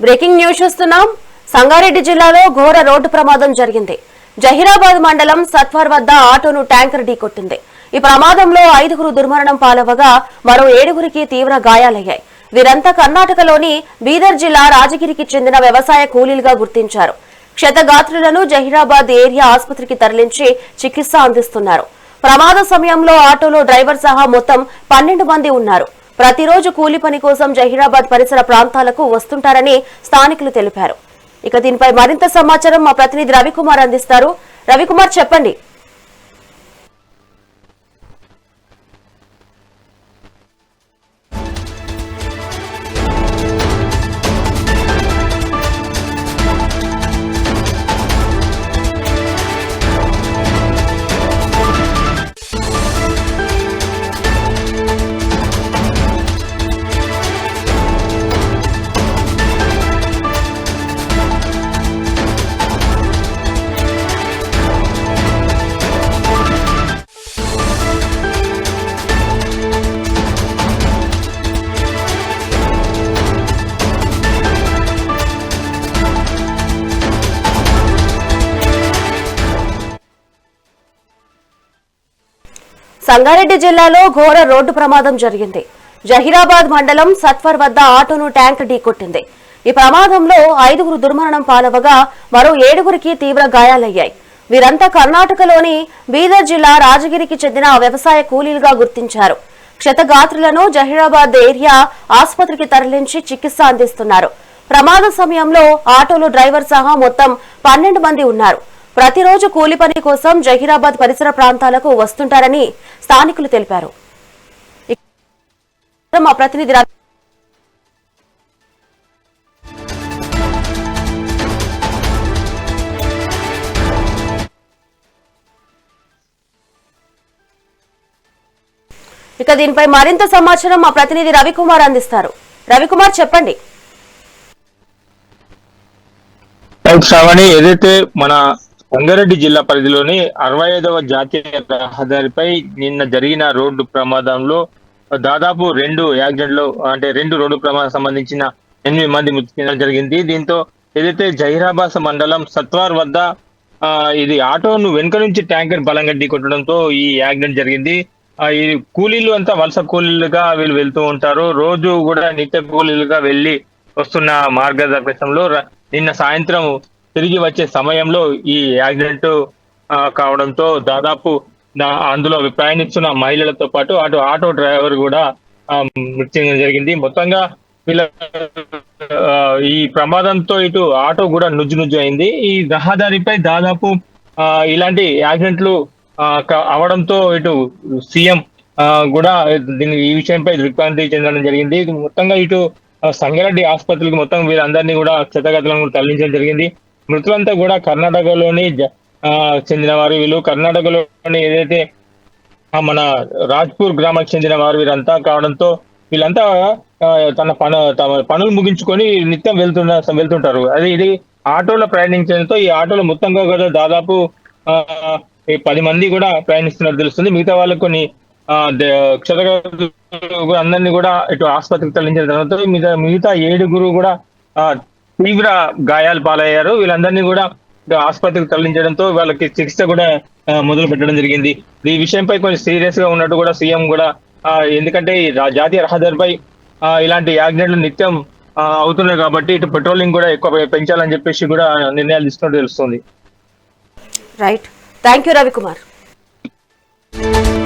Breaking news చూస్తున్నాం. సంగారెడ్డి జిల్లాలో ఘోర రోడ్డు ప్రమాదం జరిగింది. జహీరాబాద్ మండలం సత్వార్ వద్ద ఆటోను ట్యాంకర్ ఢీకొట్టింది. ఈ ప్రమాదంలో 5గురు దుర్మరణం పాలవగా మరో 7గురికి తీవ్ర గాయాలయ్యాయి. వీరంతా కర్ణాటకలోని బీదర్ జిల్లా రాజగిరికి చెందిన వ్యవసాయ కూలీలుగా గుర్తించారు. క్షతగాత్రులను జహీరాబాద్ ఏరియా ఆసుపత్రికి తరలించి చికిత్స అందిస్తున్నారు. ప్రమాద సమయంలో ఆటోలో డ్రైవర్ సహా మొత్తం 12 మంది ఉన్నారు. ప్రతిరోజు కూలి పని కోసం జహీరాబాద్ పరిసర ప్రాంతాలకు వస్తుంటారని స్థానికులు తెలిపారు. ఇక దీనిపై మరింత సమాచారం మా ప్రతినిధి రవికుమార్ అందిస్తారు. రవికుమార్, చెప్పండి. సంగారెడ్డి జిల్లాలో ఘోర రోడ్డు ప్రమాదం జరిగింది. జహీరాబాద్ మండలం సత్వర్ వద్ద ఆటోను ట్యాంక్ ఢీకొట్టింది. ఈ ప్రమాదంలో 5గురు దుర్మరణం పాలవగా మరో 7గురికి తీవ్ర గాయాలయ్యాయి. వీరంతా కర్ణాటకలోని బీదర్ జిల్లా రాజగిరికి చెందిన వ్యవసాయ కూలీలుగా గుర్తించారు. క్షతగాత్రులను జహీరాబాద్ ఏరియా ఆసుపత్రికి తరలించి చికిత్స అందిస్తున్నారు. ప్రమాద సమయంలో ఆటోలో డ్రైవర్ సహా మొత్తం 12 మంది ఉన్నారు. ప్రతిరోజు కూలి పని కోసం జహీరాబాద్ పరిసర ప్రాంతాలకు వస్తుంటారని స్థానికులు తెలిపారు. మా ప్రతినిధి ఇక దీనిపై మరింత సమాచారం మా ప్రతినిధి రవికుమార్ అందిస్తారు. రవికుమార్, చెప్పండి. ఏదైతే మన సంగారెడ్డి జిల్లా పరిధిలోని 65వ జాతీయ రహదారిపై నిన్న జరిగిన రోడ్డు ప్రమాదంలో దాదాపు 2 యాక్సిడెంట్లు అంటే 2 రోడ్డు ప్రమాదం సంబంధించిన 8 మంది మృతి చెందడం జరిగింది. దీంతో ఏదైతే జహీరాబాద్ మండలం సత్వార్ వద్ద ఇది ఆటోను వెనుక నుంచి ట్యాంకర్ బలంగా ఢీకొట్టడంతో ఈ యాక్సిడెంట్ జరిగింది. ఈ కూలీలు అంతా వలస కూలీలుగా వీళ్ళు వెళ్తూ ఉంటారు. రోజు కూడా నిత్య కూలీలుగా వెళ్ళి వస్తున్న మార్గదర్శనంలో నిన్న సాయంత్రం తిరిగి వచ్చే సమయంలో ఈ యాక్సిడెంట్ కావడంతో దాదాపు అందులో ప్రయాణిస్తున్న మహిళలతో పాటు ఆటో డ్రైవర్ కూడా మృతి చెందడం జరిగింది. మొత్తంగా వీళ్ళ ఈ ప్రమాదంతో ఇటు ఆటో కూడా నుజ్జు అయింది. ఈ రహదారిపై దాదాపు ఇలాంటి యాక్సిడెంట్లు అవడంతో ఇటు సీఎం కూడా ఈ విషయంపై దిగ్భ్రాంతి చెందడం జరిగింది. మొత్తంగా ఇటు సంగారెడ్డి ఆసుపత్రికి మొత్తం వీరందరినీ కూడా క్షతగాత్రులను తరలించడం జరిగింది. మృతులంతా కూడా కర్ణాటకలోని చెందిన వారు. వీళ్ళు కర్ణాటకలోని ఏదైతే మన రాజ్పూర్ గ్రామానికి చెందిన వారు వీరంతా కావడంతో వీళ్ళంతా తమ పనులు ముగించుకొని నిత్యం వెళ్తుంటారు. అది ఇది ఆటోలో ప్రయాణించడంతో ఈ ఆటోలో మొత్తంగా కూడా దాదాపు 10 మంది కూడా ప్రయాణిస్తున్నట్టు తెలుస్తుంది. మిగతా వాళ్ళకు కొన్ని క్షతగాత్రులు అందరినీ కూడా ఇటు ఆసుపత్రికి తరలించిన తర్వాత మిగతా 7గురు కూడా తీవ్ర గాయాలు పాలయ్యారు. వీళ్ళందరినీ కూడా ఆసుపత్రికి తరలించడంతో వాళ్ళకి చికిత్స కూడా మొదలు పెట్టడం జరిగింది. ఈ విషయంపై కొంచెం సీరియస్ గా ఉన్నట్టు కూడా సీఎం కూడా ఎందుకంటే ఈ జాతీయ రహదారిపై ఇలాంటి యాక్సిడెంట్లు నిత్యం అవుతున్నాయి కాబట్టి ఇటు పెట్రోలింగ్ కూడా ఎక్కువ పెంచాలని చెప్పేసి కూడా నిర్ణయాలు తీసుకున్నట్టు తెలుస్తుంది. Right, thank you Ravikumar.